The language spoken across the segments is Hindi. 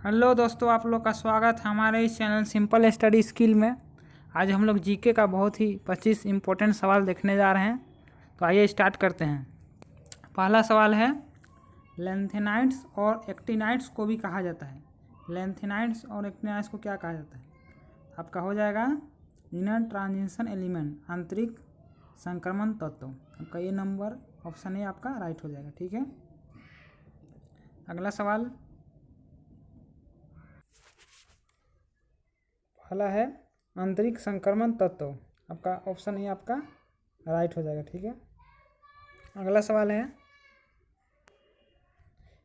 हेलो दोस्तों, आप लोग का स्वागत है हमारे इस चैनल सिंपल स्टडी स्किल में। आज हम लोग जीके का बहुत ही 25 इम्पोर्टेंट सवाल देखने जा रहे हैं। तो आइए स्टार्ट करते हैं। पहला सवाल है, लेंथेनाइड्स और एक्टिनाइड्स को भी कहा जाता है। लेंथेनाइड्स और एक्टिनाइड्स को क्या कहा जाता है? आपका हो जाएगा इनर ट्रांजिशन एलिमेंट, आंतरिक संक्रमण तत्व। आपका ये नंबर ऑप्शन ए आपका राइट हो जाएगा। ठीक है, अगला सवाल पहला है आंतरिक संक्रमण तत्व। आपका ऑप्शन ए आपका राइट हो जाएगा। ठीक है, अगला सवाल है,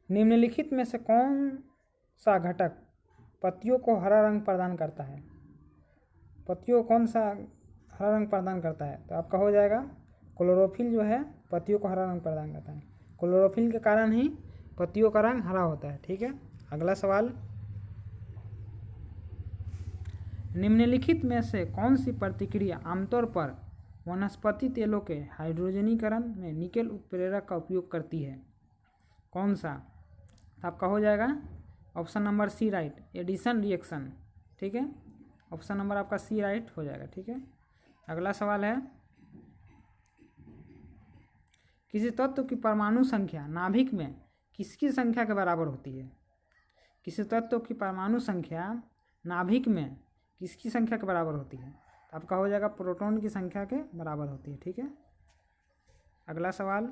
निम्नलिखित में से कौन सा घटक पत्तियों को हरा रंग प्रदान करता है? पत्तियों को कौन सा हरा रंग प्रदान करता है? तो आपका हो जाएगा क्लोरोफिल जो है पत्तियों को हरा रंग प्रदान करता है। क्लोरोफिल के कारण ही पत्तियों का रंग हरा होता है। ठीक है, अगला सवाल, निम्नलिखित में से कौन सी प्रतिक्रिया आमतौर पर वनस्पति तेलों के हाइड्रोजनीकरण में निकेल उत्प्रेरक का उपयोग करती है? कौन सा? आपका हो जाएगा option number C right, addition reaction. ठीक है, ऑप्शन नंबर आपका सी राइट हो जाएगा। ठीक है, अगला सवाल है, किसी तत्व की परमाणु संख्या नाभिक में किसकी संख्या के बराबर होती है? किसी तत्व की परमाणु संख्या नाभिक में किसकी संख्या के बराबर होती है? तो आपका हो जाएगा प्रोटॉन की संख्या के बराबर होती है। ठीक है, अगला सवाल,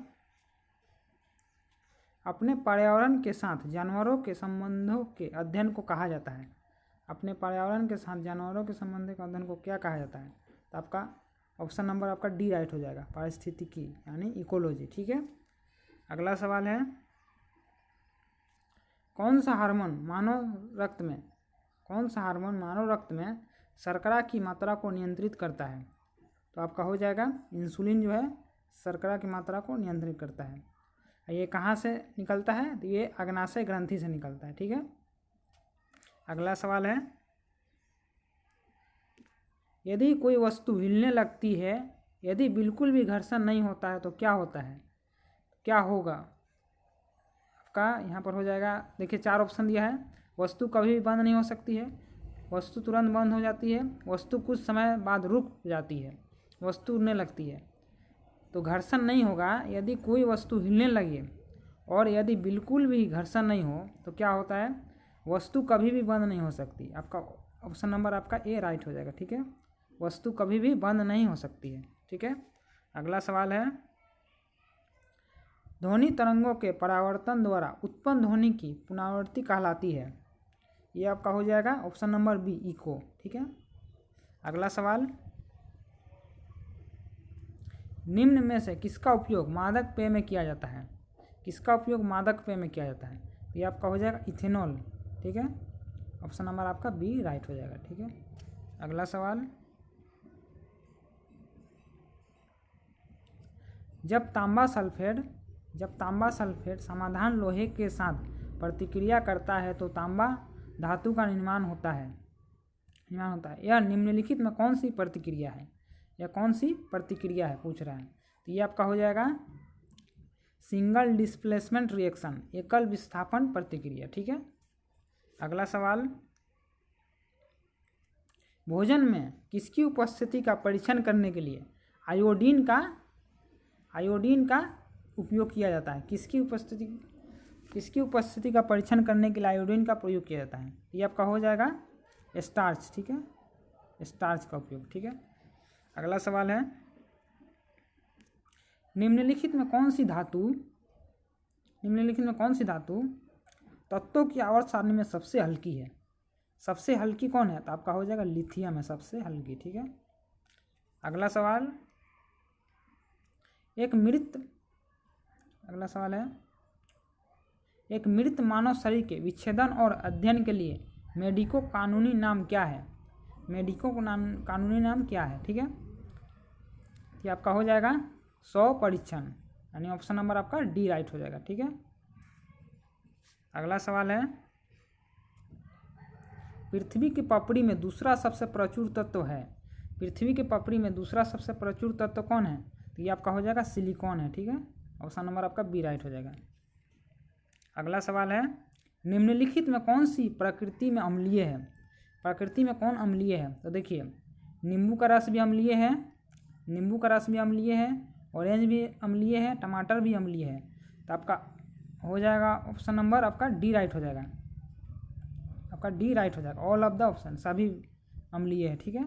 अपने पर्यावरण के साथ जानवरों के संबंधों के अध्ययन को कहा जाता है? अपने पर्यावरण के साथ जानवरों के संबंध के अध्ययन को क्या कहा जाता है? तो आपका ऑप्शन नंबर आपका डी राइट हो जाएगा, पारिस्थितिकी यानी इकोलॉजी। ठीक है, अगला सवाल है, कौन सा हार्मोन मानव रक्त में शर्करा की मात्रा को नियंत्रित करता है? तो आपका हो जाएगा इंसुलिन जो है शर्करा की मात्रा को नियंत्रित करता है। ये कहाँ से निकलता है? तो ये अग्नाशय ग्रंथि से निकलता है। ठीक है, अगला सवाल है, यदि कोई वस्तु हिलने लगती है, यदि बिल्कुल भी घर्षण नहीं होता है तो क्या होता है? क्या होगा? आपका यहाँ पर हो जाएगा, देखिए 4 ऑप्शन दिया है। वस्तु कभी भी बंद नहीं हो सकती है, वस्तु तुरंत बंद हो जाती है, वस्तु कुछ समय बाद रुक जाती है, वस्तु उड़ने लगती है। तो घर्षण नहीं होगा यदि कोई वस्तु हिलने लगे, और यदि बिल्कुल भी घर्षण नहीं हो तो क्या होता है? वस्तु कभी भी बंद नहीं हो सकती। आपका ऑप्शन नंबर आपका ए राइट हो जाएगा। ठीक है, वस्तु कभी भी बंद नहीं हो सकती है। ठीक है, अगला सवाल है, ध्वनि तरंगों के परावर्तन द्वारा उत्पन्न ध्वनि की पुनरावृत्ति कहलाती है? ये आपका हो जाएगा ऑप्शन नंबर बी, इको। ठीक है, अगला सवाल, निम्न में से किसका उपयोग मादक पेय में किया जाता है? किसका उपयोग मादक पेय में किया जाता है? ये आपका हो जाएगा इथेनॉल। ठीक है, ऑप्शन नंबर आपका बी राइट हो जाएगा। ठीक है, अगला सवाल, जब तांबा सल्फेट समाधान लोहे के साथ प्रतिक्रिया करता है तो तांबा धातु का निर्माण होता है। यह निम्नलिखित में कौन सी प्रतिक्रिया है? यह कौन सी प्रतिक्रिया है पूछ रहा है? तो ये आपका हो जाएगा सिंगल डिस्प्लेसमेंट रिएक्शन, एकल विस्थापन प्रतिक्रिया। ठीक है, अगला सवाल, भोजन में किसकी उपस्थिति का परीक्षण करने के लिए आयोडीन का उपयोग किया जाता है? किसकी उपस्थिति का परीक्षण करने के लिए आयोडीन का प्रयोग किया जाता है? ये आपका हो जाएगा स्टार्च। ठीक है, स्टार्च का उपयोग। ठीक है, अगला सवाल है, निम्नलिखित में कौन सी धातु तत्वों की आवर्त सारणी में सबसे हल्की है? सबसे हल्की कौन है? तो आपका हो जाएगा लिथियम है सबसे हल्की। ठीक है, अगला सवाल, एक मृत मानव शरीर के विच्छेदन और अध्ययन के लिए मेडिको कानूनी नाम क्या है? कानूनी नाम क्या है? ठीक है, ये आपका हो जाएगा शव परीक्षण, यानी ऑप्शन नंबर आपका डी राइट हो जाएगा। ठीक है, अगला सवाल है, पृथ्वी की पपड़ी में दूसरा सबसे प्रचुर तत्व है? पृथ्वी की पपड़ी में दूसरा सबसे प्रचुर तत्व कौन है? तो ये आपका हो जाएगा सिलिकॉन है। ठीक है, ऑप्शन नंबर आपका बी राइट हो जाएगा। अगला सवाल है, निम्नलिखित में कौन सी प्रकृति में अम्लीय है? प्रकृति में कौन अम्लीय है? तो देखिए नींबू का रस भी अम्लीय है, नींबू का रस भी अम्लीय है, ऑरेंज भी अम्लीय है, टमाटर भी अम्लीय है। तो आपका हो जाएगा ऑप्शन नंबर आपका डी राइट हो जाएगा, आपका डी राइट हो जाएगा। ऑल ऑफ द ऑप्शन सभी अम्लीय है। ठीक है,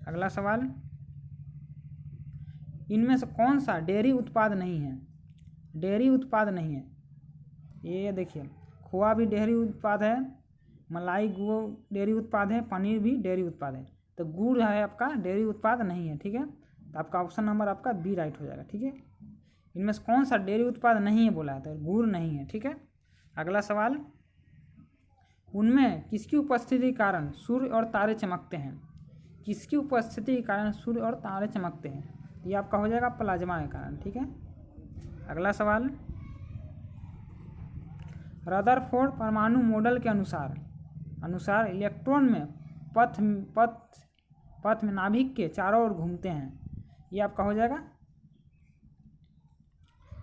अगला सवाल, इनमें से कौन सा डेयरी उत्पाद नहीं है? डेयरी उत्पाद नहीं है, ये देखिए खोआ भी डेयरी उत्पाद है, मलाई गुड़ डेयरी उत्पाद है, पनीर भी डेयरी उत्पाद है। तो गुड़ है आपका डेयरी उत्पाद नहीं है। ठीक है, तो आपका ऑप्शन नंबर आपका बी राइट हो जाएगा। ठीक है, इनमें से कौन सा डेयरी उत्पाद नहीं है बोला है? तो गुड़ नहीं है। ठीक है, अगला सवाल, उनमें किसकी उपस्थिति के कारण सूर्य और तारे चमकते हैं? किसकी उपस्थिति के कारण सूर्य और तारे चमकते हैं? ये आपका हो जाएगा प्लाज्मा के कारण। ठीक है, अगला सवाल, रदरफोर्ड परमाणु मॉडल के अनुसार इलेक्ट्रॉन में पथ में नाभिक के चारों ओर घूमते हैं। ये आपका हो जाएगा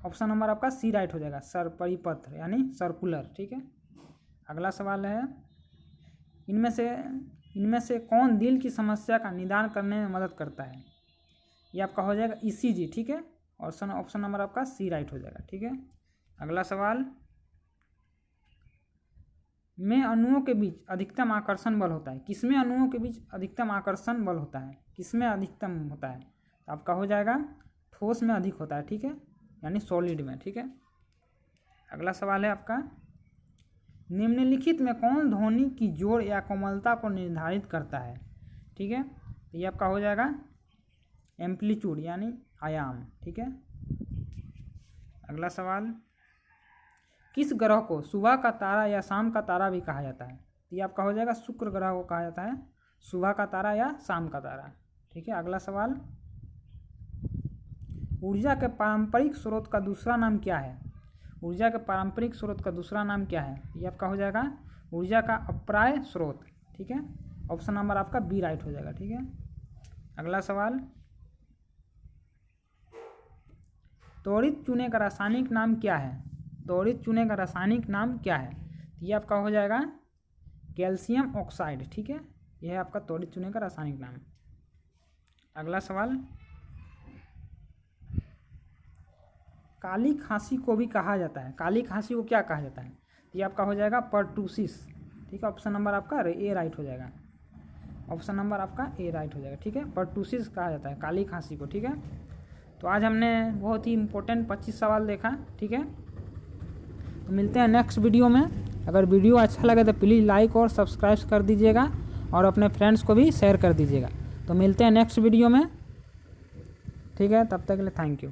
ऑप्शन नंबर आपका सी राइट हो जाएगा, परिपथ यानी सर्कुलर। ठीक है, अगला सवाल है, इनमें से कौन दिल की समस्या का निदान करने में मदद करता है? ये आपका हो जाएगा ईसीजी। ठीक है, और ऑप्शन नंबर आपका सी राइट हो जाएगा। ठीक है, अगला सवाल, में अणुओं के बीच अधिकतम आकर्षण बल होता है? किसमें अणुओं के बीच अधिकतम आकर्षण बल होता है? किसमें अधिकतम होता है? तो आपका हो जाएगा ठोस में अधिक होता है। ठीक है, यानी सॉलिड में। ठीक है, अगला सवाल है आपका, निम्नलिखित में कौन ध्वनि की जोड़ या कोमलता को निर्धारित करता है? ठीक है, तो ये आपका हो जाएगा एम्पलीट्यूड यानी आयाम। ठीक है, अगला सवाल, किस ग्रह को सुबह का तारा या शाम का तारा भी कहा जाता है? तो ये आपका हो जाएगा शुक्र ग्रह को कहा जाता है सुबह का तारा या शाम का तारा। ठीक है, अगला सवाल, ऊर्जा के पारंपरिक स्रोत का दूसरा नाम क्या है? ऊर्जा के पारंपरिक स्रोत का दूसरा नाम क्या है? ये आपका हो जाएगा ऊर्जा का अप्राय स्रोत। ठीक है, ऑप्शन नंबर आपका बी राइट हो जाएगा। ठीक है, अगला सवाल, त्वरित चूने का रासायनिक नाम क्या है? त्वरित चूने का रासायनिक नाम क्या है? तो ये आपका हो जाएगा कैल्शियम ऑक्साइड। ठीक है, यह है आपका त्वरित चूने का रासायनिक नाम। अगला सवाल, काली खांसी को भी कहा जाता है, काली खांसी को क्या कहा जाता है? तो ये आपका हो जाएगा पर्टूसिस। ठीक है, ऑप्शन नंबर आपका ए राइट हो जाएगा, ऑप्शन नंबर आपका ए राइट हो जाएगा। ठीक है, पर्टूसिस कहा जाता है काली खांसी को। ठीक है, तो आज हमने बहुत ही इंपॉर्टेंट 25 सवाल देखा। ठीक है, तो मिलते हैं नेक्स्ट वीडियो में। अगर वीडियो अच्छा लगे तो प्लीज़ लाइक और सब्सक्राइब कर दीजिएगा और अपने फ्रेंड्स को भी शेयर कर दीजिएगा। तो मिलते हैं नेक्स्ट वीडियो में। ठीक है, तब तक के लिए थैंक यू।